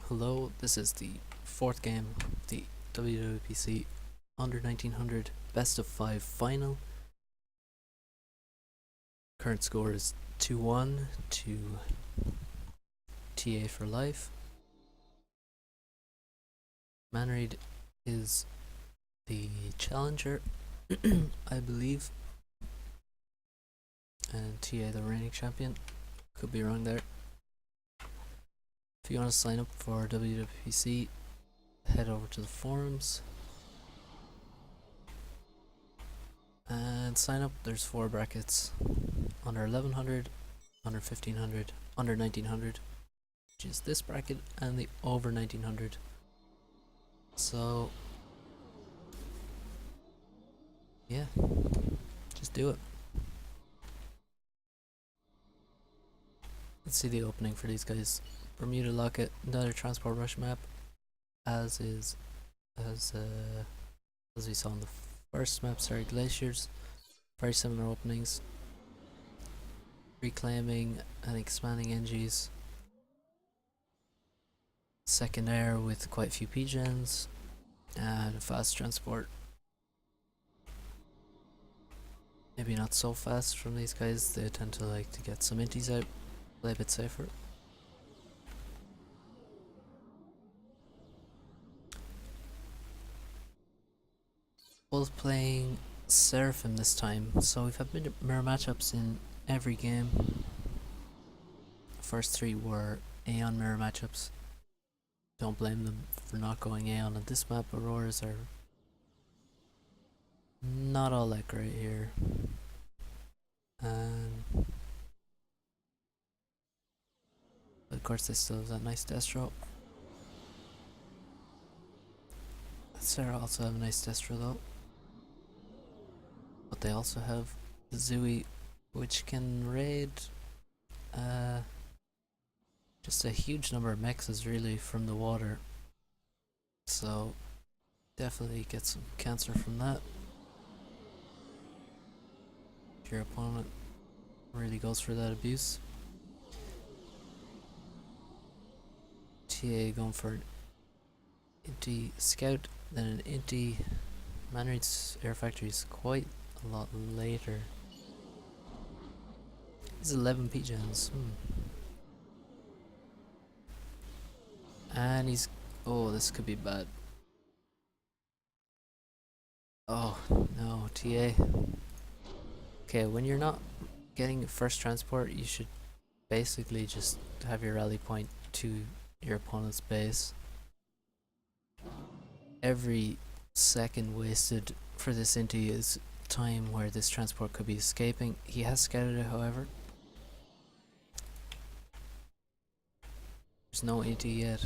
Hello, this is the fourth game of the WWPC Under 1900 Best of 5 final. Current score is 2-1 to TA4Life. Manread is the challenger, I believe, and TA the reigning champion. Could be wrong there. If you want to sign up for WWPC, head over to the forums and sign up. There's 4 brackets: under 1100, under 1500, under 1900, which is this bracket, and the over 1900. So yeah, just do it. Let's see the opening for these guys. Bermuda Locket, another transport rush map, as we saw in the first map, sorry, Glaciers. Very similar openings. Reclaiming and expanding NGs. Second air with quite a few P-gens. And fast transport. Maybe not so fast from these guys, they tend to like to get some inties out, play a bit safer. Both playing Seraphim this time, so we've had mirror matchups in every game. The first 3 were Aeon mirror matchups. Don't blame them for not going Aeon on this map. Auroras are not all that great here. But of course they still have that nice Destro. Sarah also have a nice Destro though. But they also have Zooey, which can raid just a huge number of mexes really from the water. So definitely get some cancer from that. If your opponent really goes for that abuse. TA going for an Inti Scout, then an Inti. Manread's Air Factory is quite a lot later. He's 11 P-gens. And he's... oh, this could be bad. Oh, no, TA. Okay, when you're not getting first transport, you should basically just have your rally point to your opponent's base. Every second wasted for this Inti is time where this transport could be escaping. He has scouted it, however. There's no Inti yet.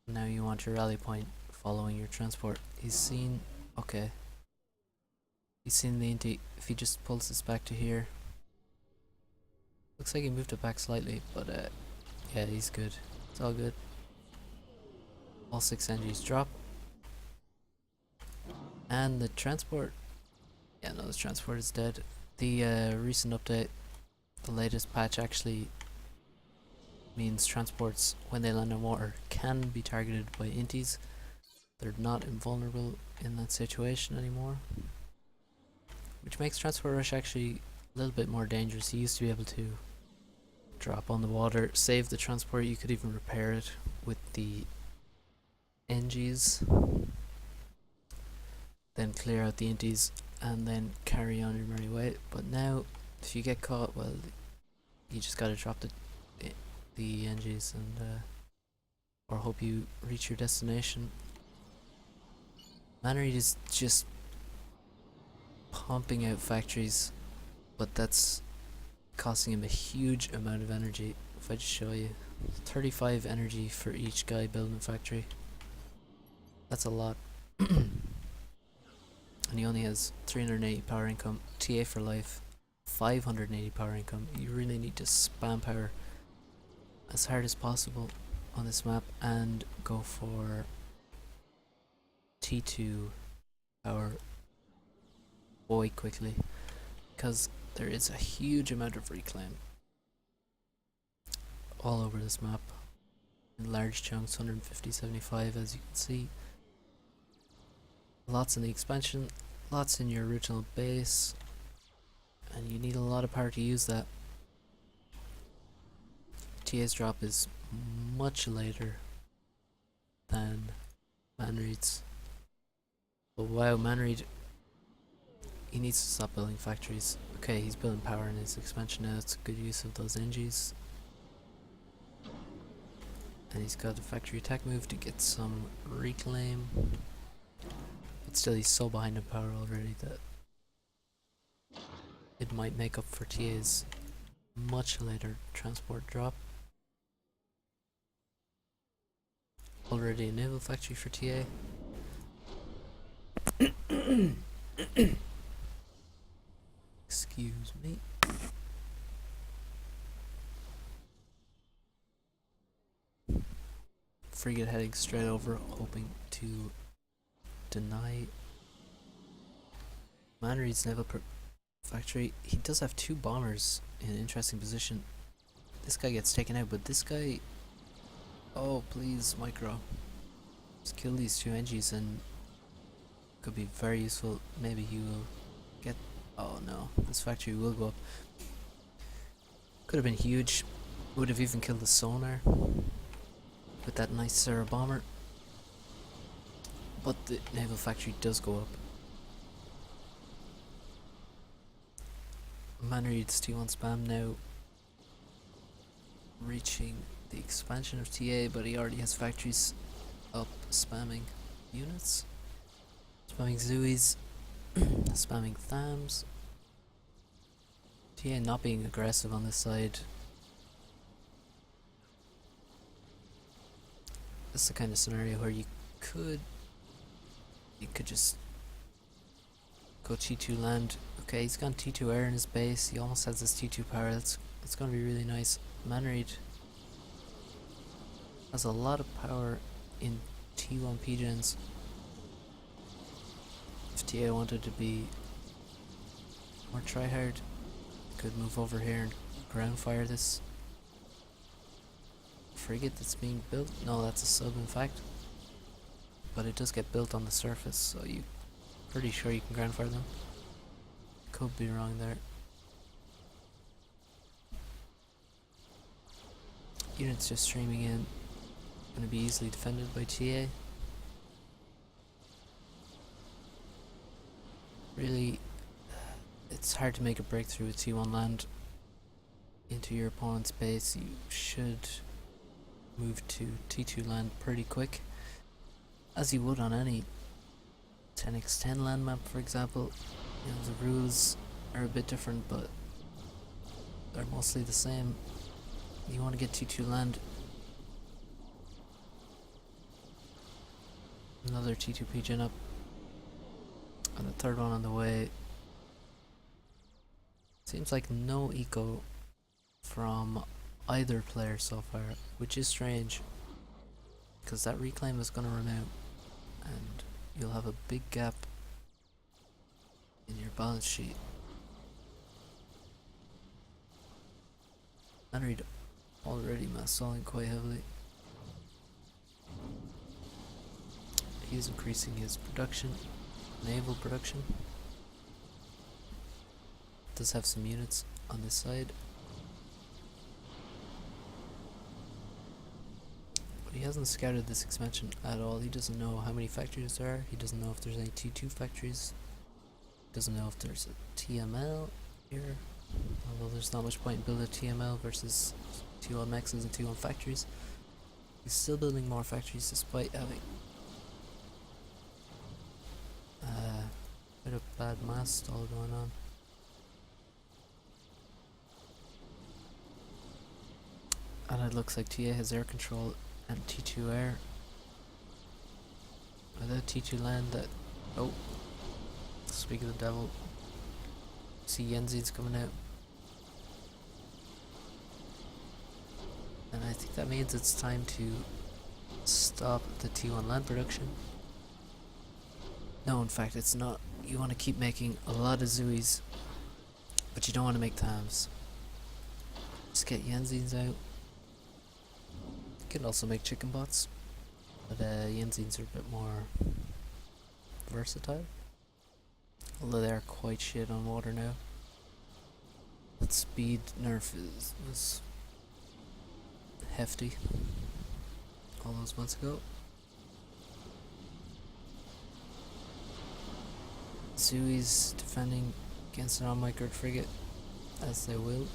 Now you want your rally point following your transport. He's seen... okay. He's seen the Inti. If he just pulls this back to here... looks like he moved it back slightly, but yeah, he's good. It's all good. All 6 NGs drop. And the transport... yeah, no, the transport is dead. The recent update, the latest patch actually means transports, when they land on water, can be targeted by Intis. They're not invulnerable in that situation anymore. Which makes Transport Rush actually a little bit more dangerous. You used to be able to drop on the water, save the transport, you could even repair it with the NGs. Then clear out the Intis and then carry on your merry way. But now, if you get caught, well, you just gotta drop the NGs and or hope you reach your destination. Manread is just pumping out factories, but that's costing him a huge amount of energy. If I just show you, 35 energy for each guy building a factory. That's a lot. And he only has 380 power income. TA4Life, 580 power income. You really need to spam power as hard as possible on this map and go for T2 power quite quickly, because there is a huge amount of reclaim all over this map. in large chunks, 150, 75 as you can see. Lots in the expansion, lots in your original base, and you need a lot of power to use that. TA's drop is much later than Manread's. But wow, Manread, he needs to stop building factories. Okay, he's building power in his expansion now. It's a good use of those energies. And he's got a factory attack move to get some reclaim. But still, he's so behind in power already that it might make up for TA's much later transport drop. Already a naval factory for TA. Excuse me. Frigate heading straight over, hoping to deny Manread's naval factory. He does have two bombers in an interesting position. This guy gets taken out, but this guy... Oh, please, Micro. Just kill these two NGs and could be very useful. Maybe he will get... Oh no, this factory will go up. Could have been huge. Would have even killed the sonar with that nice Sarah bomber. But the naval factory does go up. Manread's T1 spam now reaching the expansion of TA, but he already has factories up spamming units. Spamming Zuis, spamming Thams. TA not being aggressive on this side. This is the kind of scenario where you could just go T2 land. Okay, he's gone T2 air in his base. He almost has his T2 power. That's going to be really nice. Manread has a lot of power in T1 PGens. If TA wanted to be more tryhard, could move over here and ground fire this frigate that's being built. No, that's a sub in fact. But it does get built on the surface, so you're pretty sure you can ground fire them. Could be wrong there. Units just streaming in. Gonna be easily defended by TA. Really, it's hard to make a breakthrough with T1 land into your opponent's base. You should move to T2 land pretty quick, as you would on any 10x10 land map, for example. You know, the rules are a bit different, but they're mostly the same. You want to get T2 land. Another T2 PGen up, and the third one on the way. Seems like no eco from either player so far, which is strange, because that reclaim is going to run out and you'll have a big gap in your balance sheet. Manread already mass stalling quite heavily. He's increasing his production, naval production. Does have some units on this side. But he hasn't scouted this expansion at all. He doesn't know how many factories there are. He doesn't know if there's any T2 factories. Doesn't know if there's a TML here. Although there's not much point in building a TML versus T1 mexes and T1 factories. He's still building more factories despite having a bit of bad mass stall going on. And it looks like TA has air control and T2 air. Without T2 land that... Oh. Speak of the devil. See Yenzi's coming out. And I think that means it's time to stop the T1 land production. No, in fact it's not. You want to keep making a lot of Zuis, but you don't want to make Thams. Just get Yenzi's out. can also make chicken bots, but Yinzines are a bit more versatile. Although they are quite shit on water now. That speed nerf was hefty all those months ago. Zui's defending against an non-microed frigate, as they will.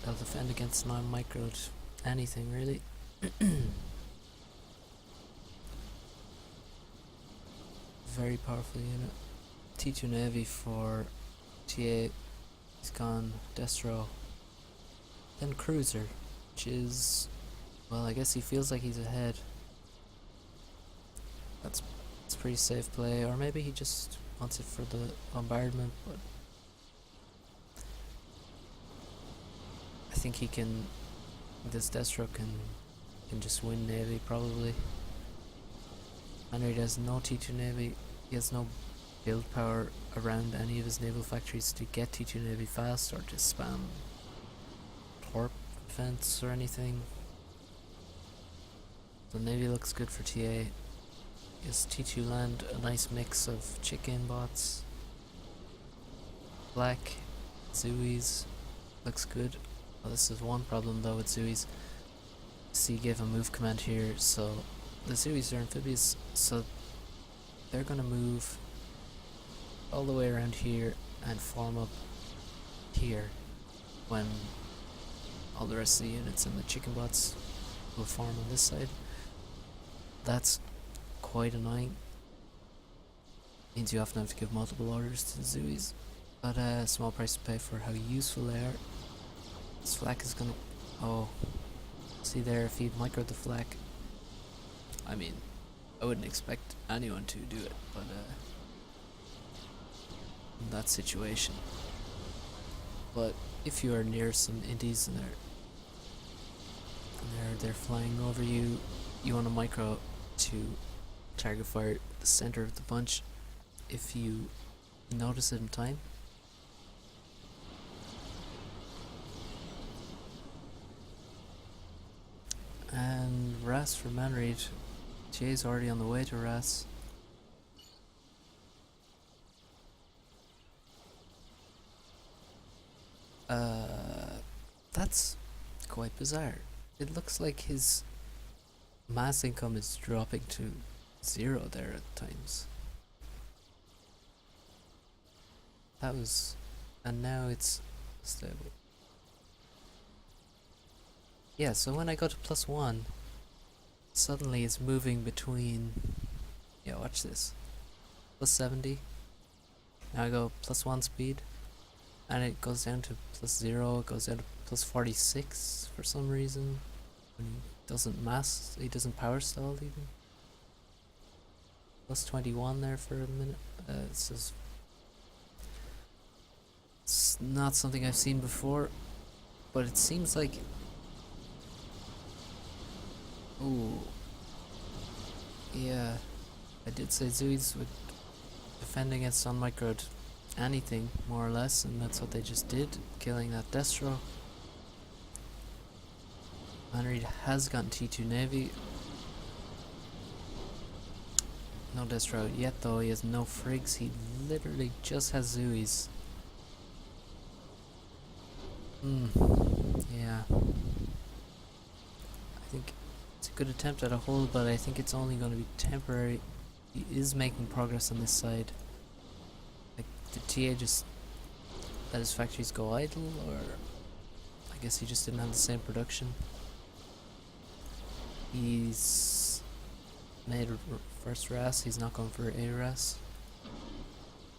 They'll defend against non-microed anything, really. Very powerful unit. T2 Navy for TA. He's gone Destro. Then Cruiser, which is, well, I guess he feels like he's ahead. That's pretty safe play, or maybe he just wants it for the bombardment, but I think he can, this Destro can just win Navy, probably. Manread has no T2 Navy, he has no build power around any of his naval factories to get T2 Navy fast, or to spam torp defense or anything. The Navy looks good for TA. Is T2 land a nice mix of chicken bots, black, Zuis, looks good. Well, this is one problem though with Zuis. C gave a move command here, so the Zuis are amphibious, so they're gonna move all the way around here and form up here when all the rest of the units and the chicken bots will form on this side. That's quite annoying. Means you often have to give multiple orders to the Zuis, but a small price to pay for how useful they are. This flak is gonna, oh, see there, if he'd micro the flak, I mean, I wouldn't expect anyone to do it, but in that situation. But if you are near some indies and they're flying over you, you want to micro to target fire the center of the bunch if you notice it in time. And Ras for Manread. Jay's already on the way to Ras. That's quite bizarre. It looks like his mass income is dropping to 0 there at times. That was, and now it's stable. Yeah, so when I go to +1, suddenly it's moving between, yeah, watch this, +70, now I go +1 speed, and it goes down to +0, it goes down to +46 for some reason, when he doesn't mass, he doesn't power stall even. +21 there for a minute, it's not something I've seen before, but it seems like, ooh, yeah, I did say Zui's would defend against unmicroed anything, more or less, and that's what they just did, killing that Destro. Manread has gotten T2 Navy. No Destro yet though, he has no frigs, he literally just has Zui's. Yeah. I think it's a good attempt at a hold, but I think it's only going to be temporary. He is making progress on this side. Like, did TA just let his factories go idle, or I guess he just didn't have the same production? He's made first Ras, he's not going for a Ras.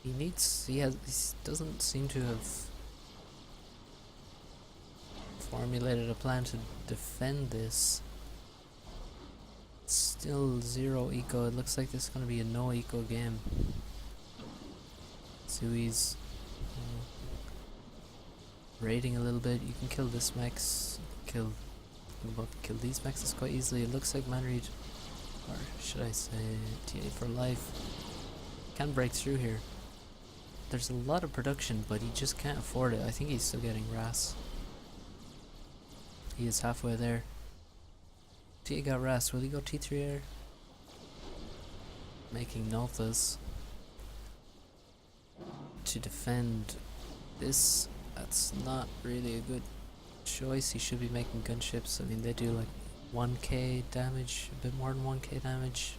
He doesn't seem to have formulated a plan to defend this. Still 0 eco, it looks like this is going to be a no eco game. Zui's raiding a little bit, you can kill this max, kill these maxes quite easily. It looks like Manread, or should I say TA4Life, can break through here. There's a lot of production, but he just can't afford it. I think he's still getting Ras. He is halfway there. TA got Rast. Will he go T3 air? Making Nalthas to defend this. That's not really a good choice. He should be making gunships. I mean, they do like 1k damage, a bit more than 1k damage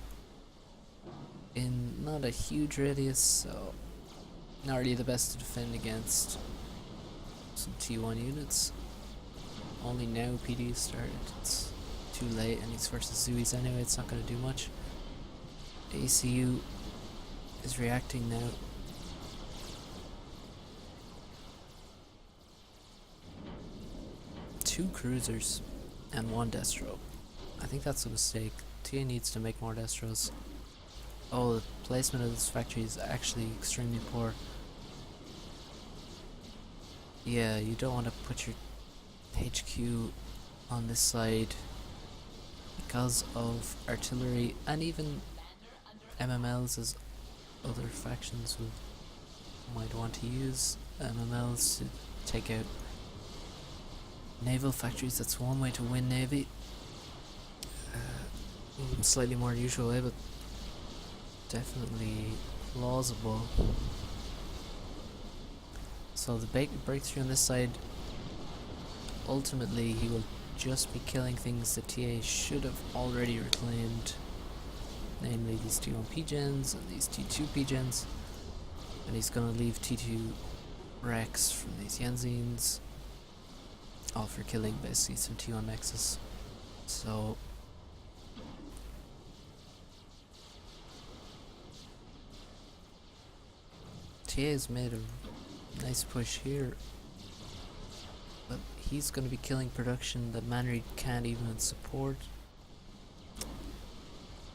in not a huge radius, so not really the best to defend against some T1 units. Only now PD has started. It's too late, and he's versus Zuis anyway. It's not going to do much. ACU is reacting now. Two cruisers and one Destro. I think that's a mistake. TA needs to make more Destros. Oh, the placement of this factory is actually extremely poor. Yeah, you don't want to put your HQ on this side because of artillery and even MMLs, as other factions might want to use MMLs to take out naval factories. That's one way to win Navy. Slightly more usual way, but definitely plausible. So the breakthrough on this side, ultimately he will just be killing things that TA should have already reclaimed, namely these T1 P-gens and these T2 P-gens, and he's gonna leave T2 Rex from these Yenzines, all for killing basically some T1 Nexus. So TA has made a nice push here, but he's going to be killing production that Manread can't even support.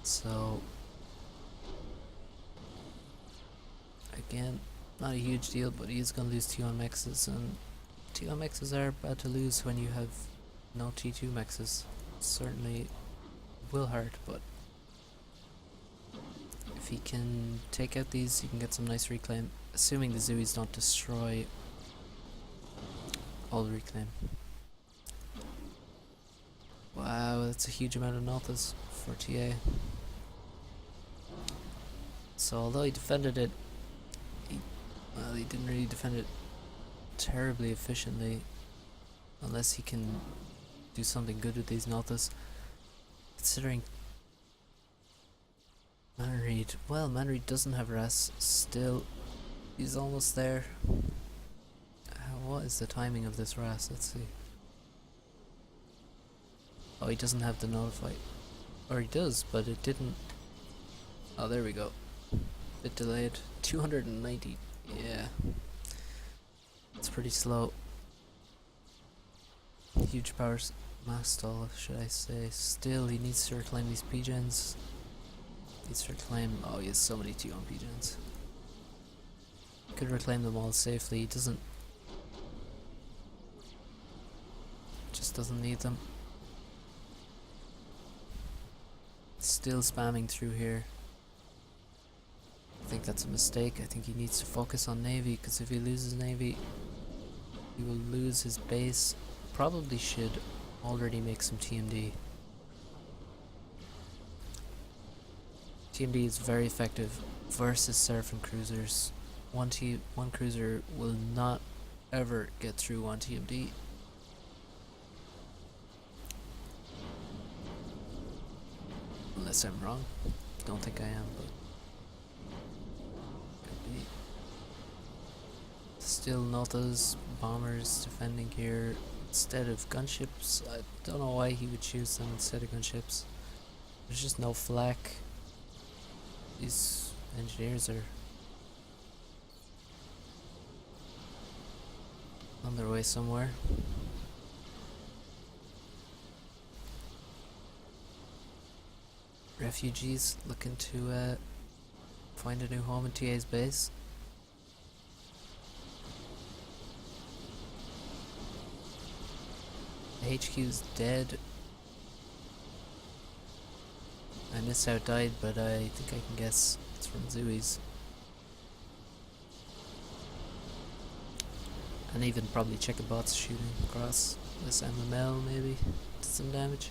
So again, not a huge deal, but he's going to lose T1 mexes, and T1 mexes are bad to lose when you have no T2 mexes. Certainly will hurt, but if he can take out these, he can get some nice reclaim, assuming the Zuis don't destroy all the reclaim. Wow, that's a huge amount of Nalthas for TA. So although he defended it, he didn't really defend it terribly efficiently, unless he can do something good with these Nalthas. Considering Manread, well, Manread doesn't have Ras still. He's almost there. What is the timing of this Ras? Let's see. Oh, he doesn't have the notify. Or he does, but it didn't. Oh, there we go. Bit delayed. 290. Yeah. It's pretty slow. Huge power mass stall, should I say. Still, he needs to reclaim these P-gens. Needs to reclaim. Oh, he has so many T1 P-gens. Could reclaim them all safely. He doesn't. Just doesn't need them. Still spamming through here. I think that's a mistake. I think he needs to focus on Navy, because if he loses Navy, he will lose his base. Probably should already make some TMD. TMD is very effective versus Seraphim cruisers. One cruiser will not ever get through one TMD. Unless I'm wrong. Don't think I am, but could be. Still Nalthas, bombers defending here instead of gunships. I don't know why he would choose them instead of gunships. There's just no flak. These engineers are on their way somewhere. Refugees looking to find a new home in TA's base. The HQ's dead. I missed how it died, but I think I can guess it's from Zuis. And even probably checker bots shooting across this MML maybe. Did some damage.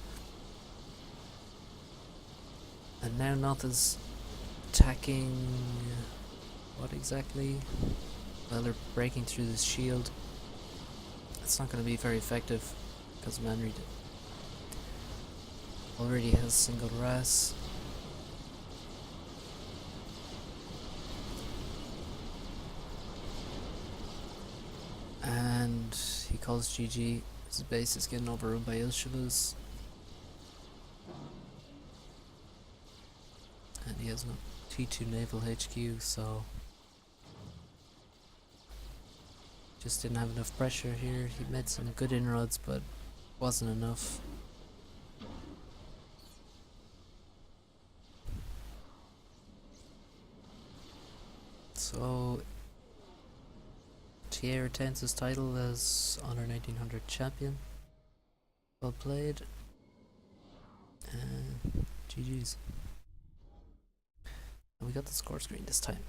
And now North is attacking. What exactly? Well, they're breaking through this shield. It's not going to be very effective because Manread already has single RAS. And he calls GG. His base is getting overrun by Ilshavas. And he has no T2 Naval HQ, so just didn't have enough pressure here. He made some good inroads, but wasn't enough. So TA retains his title as Honor 1900 champion. Well played. And GG's. And we got the score screen this time.